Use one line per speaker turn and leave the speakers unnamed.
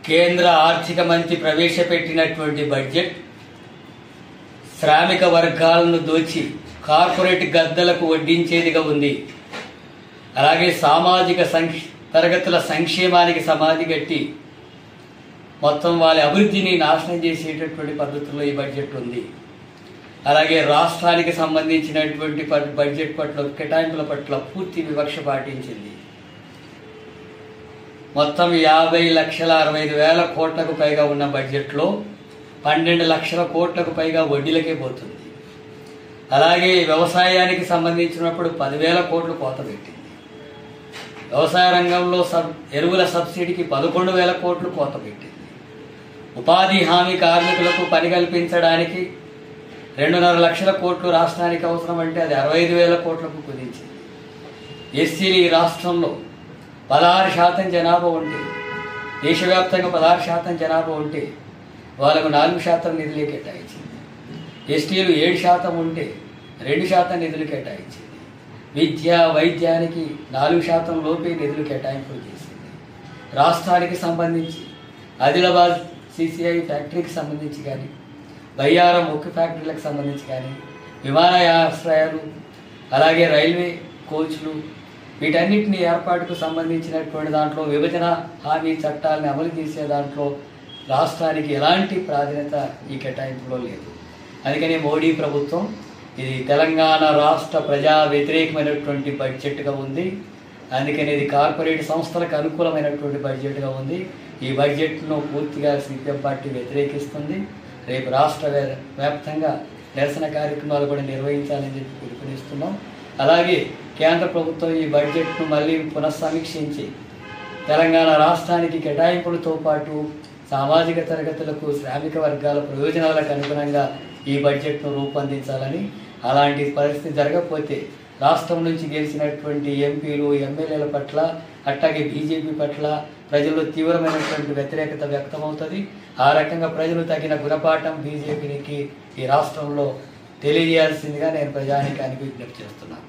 కేంద్ర ఆర్థిక మంత్రి ప్రవేశపెట్టినటువంటి బడ్జెట్ శ్రామిక వర్గాలను దోచి కార్పొరేట్ గద్దలకు వడ్డించేదిగా ఉంది. అలాగే సామాజిక తరగతుల సంక్షేమానికి సమాధి కట్టి మొత్తం వాళ్ళ అభివృద్ధిని నాశనం చేసేటటువంటి పద్ధతుల్లో ఈ బడ్జెట్ ఉంది. అలాగే రాష్ట్రానికి సంబంధించినటువంటి బడ్జెట్ పట్ల కేటాయింపుల పట్ల పూర్తి వివక్ష పాటించింది. మొత్తం 50,60,000 కోట్లకు పైగా ఉన్న బడ్జెట్లో 12 లక్షల కోట్లకు పైగా వడ్డీలకే పోతుంది. అలాగే వ్యవసాయానికి సంబంధించినప్పుడు 10,000 కోట్లు కోత పెట్టింది. వ్యవసాయ రంగంలో ఎరువుల సబ్సిడీకి 11,000 కోట్లు కోత పెట్టింది. ఉపాధి హామీ కార్మికులకు పని కల్పించడానికి 2.5 లక్షల కోట్లు రాష్ట్రానికి అవసరం అంటే అది 65,000 కోట్లకు కుదించింది. ఎస్సీలు ఈ రాష్ట్రంలో 16% జనాభా ఉంటే, దేశవ్యాప్తంగా 16% జనాభా ఉంటే వాళ్ళకు 4% నిధులు కేటాయించింది. ఎస్టీలు 7% ఉంటే 2% నిధులు కేటాయించింది. విద్య వైద్యానికి 4% లోపే నిధులు కేటాయింపులు చేసింది. రాష్ట్రానికి సంబంధించి ఆదిలాబాద్ సిసిఐ ఫ్యాక్టరీకి సంబంధించి కానీ, బయ్యారం ఉక్కు ఫ్యాక్టరీలకు సంబంధించి కానీ, విమానాశ్రయాలు, అలాగే రైల్వే కోచ్లు, వీటన్నిటిని ఏర్పాటుకు సంబంధించినటువంటి దాంట్లో విభజన హామీ చట్టాలను అమలు చేసే దాంట్లో రాష్ట్రానికి ఎలాంటి ప్రాధాన్యత ఈ కేటాయింపులో లేదు. అందుకని మోడీ ప్రభుత్వం ఇది తెలంగాణ రాష్ట్ర ప్రజా వ్యతిరేకమైనటువంటి బడ్జెట్గా ఉంది. అందుకని ఇది కార్పొరేట్ సంస్థలకు అనుకూలమైనటువంటి బడ్జెట్గా ఉంది. ఈ బడ్జెట్ను పూర్తిగా సిపిఎం పార్టీ వ్యతిరేకిస్తుంది. రేపు రాష్ట్ర వ్యాప్తంగా నిరసన కార్యక్రమాలు కూడా నిర్వహించాలని చెప్పి పిలుపునిస్తున్నాం. అలాగే కేంద్ర ప్రభుత్వం ఈ బడ్జెట్ను మళ్ళీ పునఃసమీక్షించి తెలంగాణ రాష్ట్రానికి కేటాయింపులతో పాటు సామాజిక తరగతులకు, శ్రామిక వర్గాల ప్రయోజనాలకు అనుగుణంగా ఈ బడ్జెట్ను రూపొందించాలని, అలాంటి పరిస్థితి జరగకపోతే రాష్ట్రం నుంచి గెలిచినటువంటి ఎంపీలు, ఎమ్మెల్యేల పట్ల, అట్లాగే బీజేపీ పట్ల ప్రజల్లో తీవ్రమైనటువంటి వ్యతిరేకత వ్యక్తమవుతుంది. ఆ రకంగా ప్రజలు తగిన గుణపాఠం బీజేపీకి ఈ రాష్ట్రంలో తెలియజేయాల్సిందిగా నేను ప్రజానీకానికి విజ్ఞప్తి చేస్తున్నాను.